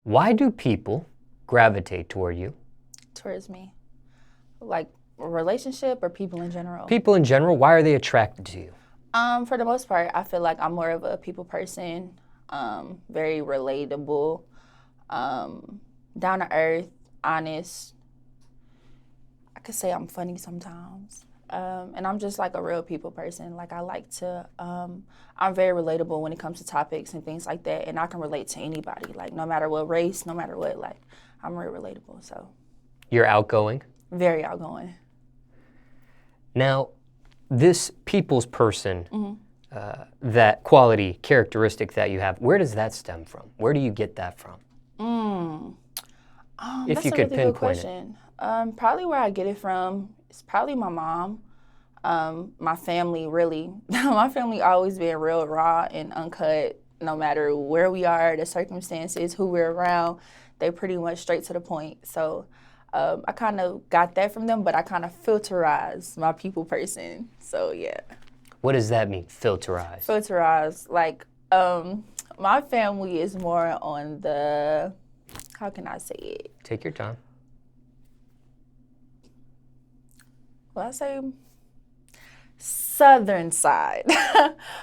Why do people gravitate toward you? Towards me? Like a relationship or people in general? People in general, why are they attracted to you? For the most part, I feel like I'm more of a people person, very relatable, down to earth, honest. I could say I'm funny sometimes. And I'm just like a real people person. Like I like to, I'm very relatable when it comes to topics and things like that. And I can relate to anybody, like no matter what race, no matter what, like I'm real relatable, so. You're outgoing? Very outgoing. Now, this people's person, that quality, characteristic that you have, where does that stem from? Where do you get that from? If That's you a could really good pinpoint it. question. Probably where I get it from is probably my mom. My family really, my family always been real raw and uncut, no matter where we are, the circumstances, who we're around, they pretty much straight to the point. So I kind of got that from them, but I kind of filterize my people person. So yeah. What does that mean, filterize? Filterize, like my family is more on the, how can I say it? Take your time. Well, I say southern side.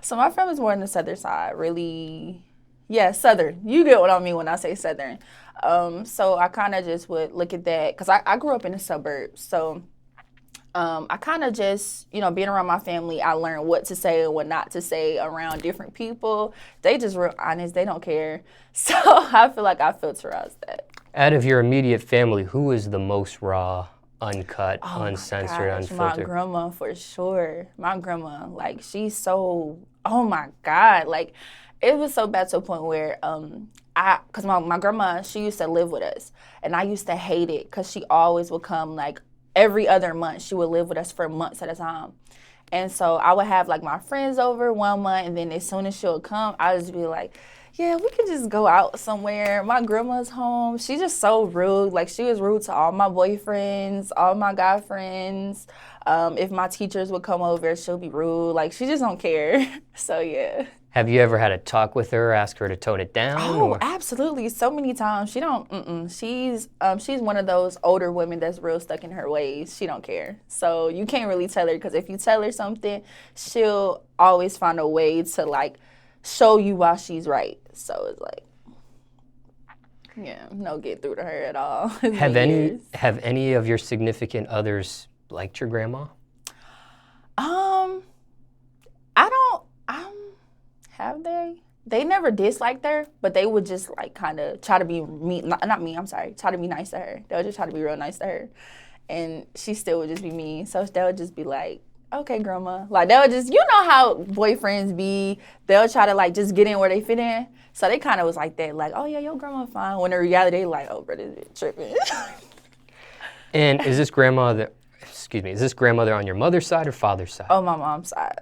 So my family's more on the southern side, really. Yeah, southern. You get what I mean when I say southern. So I kind of just would look at that, because I grew up in the suburbs. So I kind of just, being around my family, I learned what to say and what not to say around different people. They just real honest. They don't care. So I feel like I filterize that. Out of your immediate family, who is the most raw, uncut, Oh uncensored, my gosh, unfiltered? my grandma for sure. My grandma, like she's so, oh my God. Like it was so bad to a point where cause my grandma, she used to live with us and I used to hate it because she always would come like every other month. She would live with us for months at a time. And so I would have like my friends over 1 month, and then as soon as she would come, I would just be like, yeah, we could just go out somewhere. My grandma's home. She's just so rude. Like she was rude to all my boyfriends, all my guy friends. If my teachers would come over, she'll be rude. Like she just don't care. So yeah. Have you ever had a talk with her, ask her to tone it down? Oh, absolutely. So many times. She don't, She's one of those older women that's real stuck in her ways. She don't care. So you can't really tell her, because if you tell her something, she'll always find a way to like show you why she's right. So it's like, yeah, no get through to her at all. Have any of your significant others liked your grandma? Have they? They never disliked her, but they would just like kind of try to be try to be nice to her. They would just try to be real nice to her. And she still would just be mean. So they would just be like, okay, grandma. Like they would just, how boyfriends be, they'll try to like just get in where they fit in. So they kind of was like that, like, oh yeah, your grandma fine. When in reality, they like, oh, bro, this bitch tripping. And is this grandmother on your mother's side or father's side? Oh, my mom's side.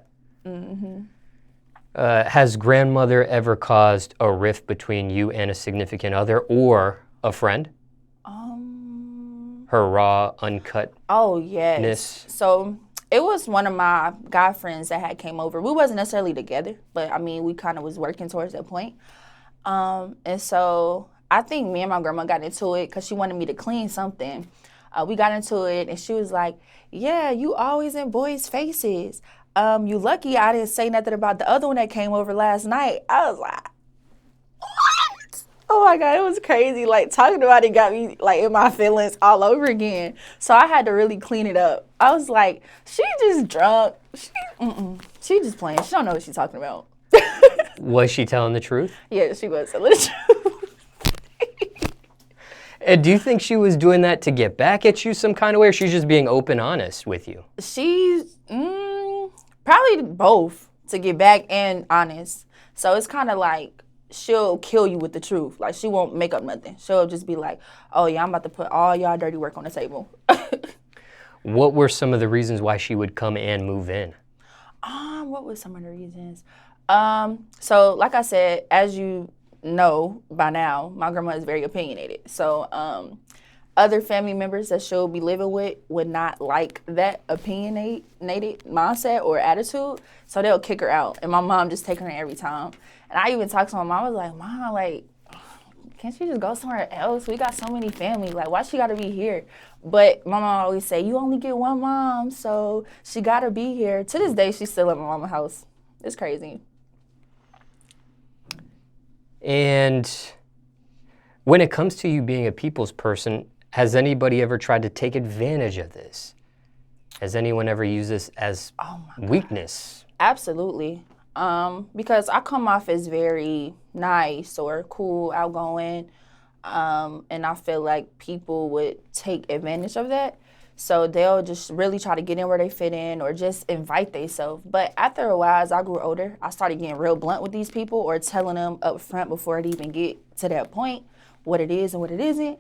Has grandmother ever caused a rift between you and a significant other or a friend? Her raw, uncut. Oh, yes. So it was one of my guy friends that had came over. We wasn't necessarily together, but I mean, we kind of was working towards that point. And so I think me and my grandma got into it because she wanted me to clean something. We got into it and she was like, yeah, you always in boys' faces. You lucky I didn't say nothing about the other one that came over last night. I was like, what? Oh my God, it was crazy. Like talking about it got me like in my feelings all over again. So I had to really clean it up. I was like, she just drunk. She just playing. She don't know what she's talking about. Was she telling the truth? Yeah, she was telling the truth. And do you think she was doing that to get back at you some kind of way, or she's just being open, honest with you? She's probably both, to get back and honest. So it's kind of like she'll kill you with the truth. Like she won't make up nothing. She'll just be like, oh yeah, I'm about to put all y'all dirty work on the table. What were some of the reasons why she would come and move in? What were some of the reasons? So like I said, as you know by now, my grandma is very opinionated. So other family members that she'll be living with would not like that opinionated mindset or attitude, so they'll kick her out. And my mom just take her in every time. And I even talked to my mom. I was like, Mom, like, can't she just go somewhere else? We got so many family. Like, why she gotta be here? But my mom always say, you only get one mom, so she gotta be here. To this day, she's still at my mama's house. It's crazy. And when it comes to you being a people's person, has anybody ever tried to take advantage of this? Has anyone ever used this as weakness? Absolutely. Because I come off as very nice or cool, outgoing, and I feel like people would take advantage of that. So they'll just really try to get in where they fit in or just invite themselves. But after a while, as I grew older, I started getting real blunt with these people or telling them up front before it even get to that point what it is and what it isn't.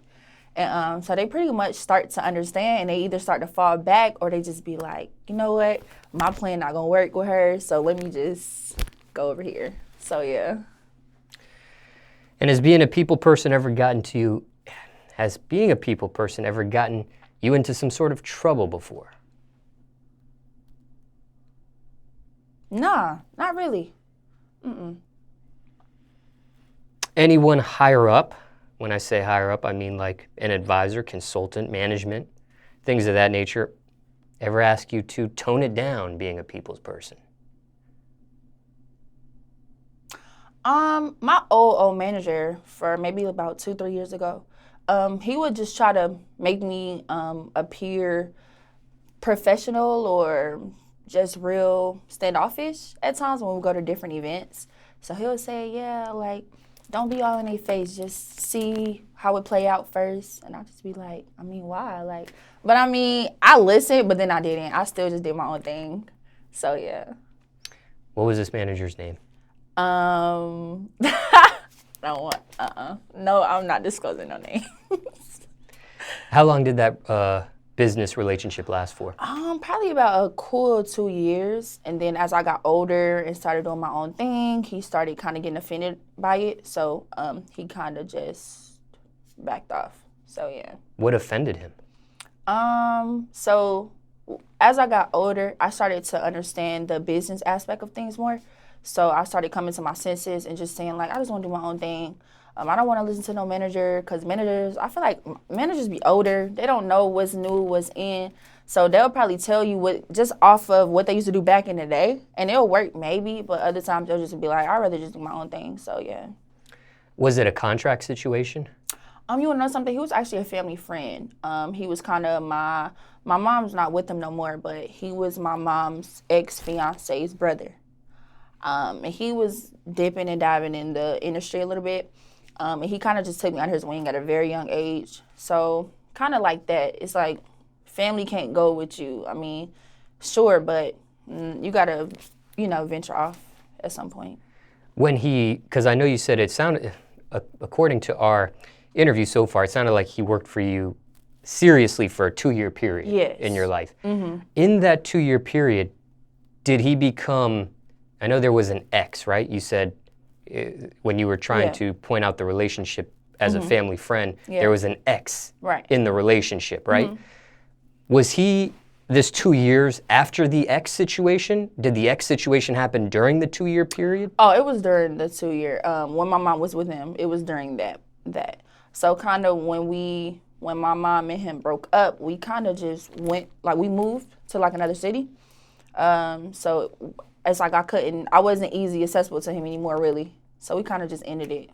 And so they pretty much start to understand, and they either start to fall back or they just be like, you know what, my plan not gonna work with her, so let me just go over here. So yeah. And has being a people person ever gotten you into some sort of trouble before? Nah, not really. Anyone higher up? When I say higher up, I mean like an advisor, consultant, management, things of that nature, ever ask you to tone it down being a people's person? My old manager for maybe about 2-3 years ago, he would just try to make me appear professional or just real standoffish at times when we go to different events. So he'll say, yeah, like, don't be all in their face. Just see how it play out first. And I'll just be like, I mean, why? Like, but I mean, I listened, but then I didn't. I still just did my own thing. So yeah. What was this manager's name? No, I'm not disclosing no names. How long did that business relationship last for? Probably about a cool 2 years. And then as I got older and started doing my own thing, he started kind of getting offended by it. So he kind of just backed off. So yeah. What offended him? So as I got older, I started to understand the business aspect of things more. So I started coming to my senses and just saying, like, I just want to do my own thing. I don't want to listen to no manager because I feel like managers be older. They don't know what's new, what's in. So they'll probably tell you what just off of what they used to do back in the day. And it'll work maybe, but other times they'll just be like, I'd rather just do my own thing. So, yeah. Was it a contract situation? You want to know something? He was actually a family friend. He was kind of my mom's not with him no more, but he was my mom's ex-fiance's brother. And he was dipping and diving in the industry a little bit. And he kind of just took me under his wing at a very young age. So kind of like that. It's like family can't go with you. I mean, sure, but you got to, venture off at some point. Because I know you said it sounded, according to our interview so far, it sounded like he worked for you seriously for a 2-year period in your life. Mm-hmm. In that 2-year period, did he become, I know there was an ex, right? You said when you were trying to point out the relationship as a family friend, there was an ex in the relationship, right? Mm-hmm. Was he this 2 years after the ex situation? Did the ex situation happen during the 2-year period? Oh, it was during the 2 year. When my mom was with him, it was during that. So kind of when my mom and him broke up, we kind of just went, like we moved to like another city. So it's like I wasn't easy accessible to him anymore, really. So we kind of just ended it.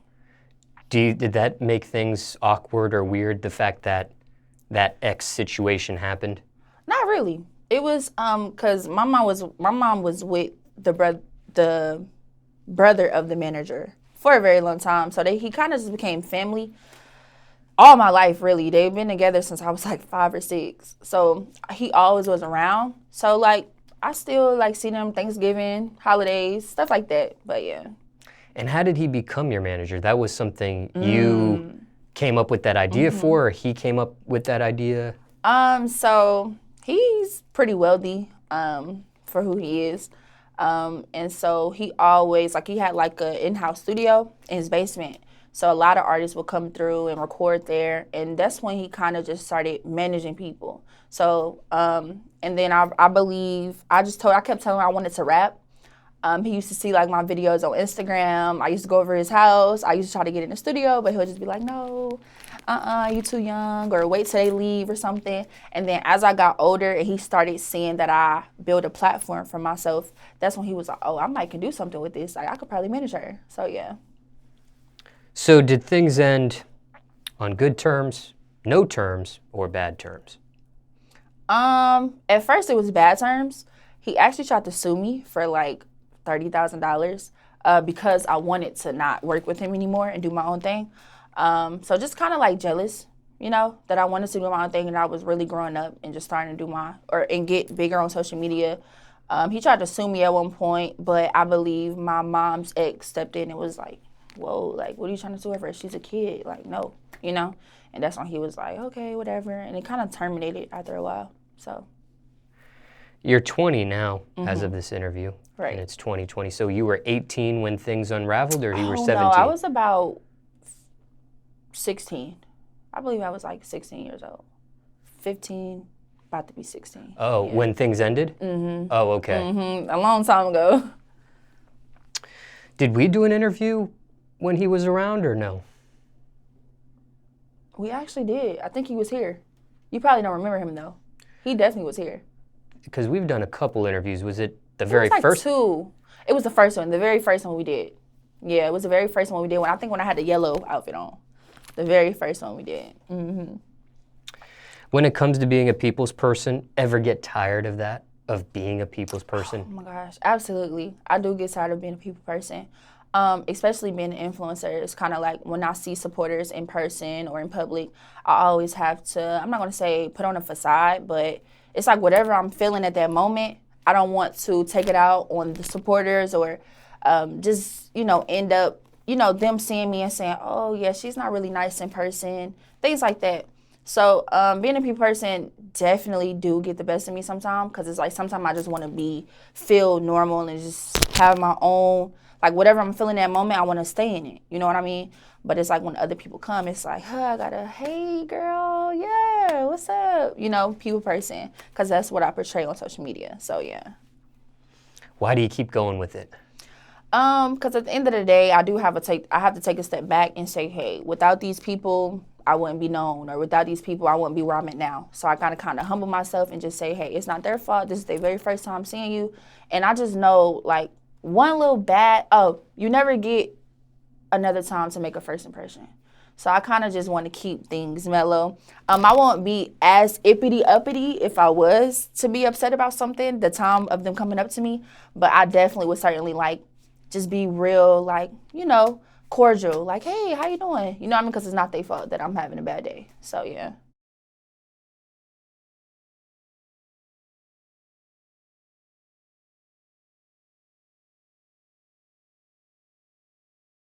Did that make things awkward or weird, the fact that that ex situation happened? Not really. It was because my mom was with the brother of the manager for a very long time. So he kind of just became family all my life, really. They've been together since I was like 5 or 6. So he always was around. So like I still like see them Thanksgiving, holidays, stuff like that. But yeah. And how did he become your manager? That was something you came up with that idea for, or he came up with that idea? So he's pretty wealthy for who he is. And so he always, he had like an in-house studio in his basement. So a lot of artists would come through and record there. And that's when he kind of just started managing people. So, and then I believe, I kept telling him I wanted to rap. He used to see like my videos on Instagram. I used to go over his house. I used to try to get in the studio, but he'll just be like, no, you too young, or wait till they leave or something. And then as I got older and he started seeing that I built a platform for myself, that's when he was like, oh, I might can do something with this. Like I could probably manage her. So yeah. So did things end on good terms, no terms, or bad terms? At first it was bad terms. He actually tried to sue me for like $30,000 because I wanted to not work with him anymore and do my own thing. So just kind of like jealous, you know, that I wanted to do my own thing and I was really growing up and just starting to do and get bigger on social media. He tried to sue me at one point, but I believe my mom's ex stepped in and was like, whoa, like, what are you trying to sue her for? She's a kid. Like, no, you know? And that's when he was like, okay, whatever. And it kind of terminated after a while, so. You're 20 now, as of this interview. Right. And it's 2020. So you were 18 when things unraveled, or you were 17? No, I was about 16. I believe I was like 16 years old. 15, about to be 16. Oh, yeah. When things ended? Mm-hmm. Oh, okay. Mm-hmm. A long time ago. Did we do an interview when he was around, or no? We actually did. I think he was here. You probably don't remember him, though. He definitely was here. Because we've done a couple interviews. Was it the very first? Two. It was the first one. The very first one we did. Yeah, it was the very first one we did. When I had the yellow outfit on. The very first one we did. Mm-hmm. When it comes to being a people's person, ever get tired of that? Of being a people's person? Oh my gosh, absolutely. I do get tired of being a people person. Especially being an influencer. It's kind of like when I see supporters in person or in public, I always have to, I'm not going to say put on a facade, but it's like whatever I'm feeling at that moment, I don't want to take it out on the supporters or just, end up, them seeing me and saying, oh, yeah, she's not really nice in person, things like that. So being a people person definitely do get the best of me sometimes because it's like sometimes I just want to feel normal and just have my own, like whatever I'm feeling that moment, I want to stay in it. You know what I mean? But it's like when other people come, it's like, I gotta, hey girl, yeah, what's up? People person, because that's what I portray on social media. So yeah. Why do you keep going with it? Because at the end of the day, I have to take a step back and say, hey, without these people, I wouldn't be known, or without these people, I wouldn't be where I'm at now. So I gotta kind of humble myself and just say, hey, it's not their fault. This is their very first time seeing you, and I just know like one little you never get another time to make a first impression. So I kind of just want to keep things mellow. I won't be as uppity if I was to be upset about something, the time of them coming up to me, but I definitely would certainly like just be real, like, cordial, like, hey, how you doing? You know what I mean? Because it's not their fault that I'm having a bad day. So, yeah.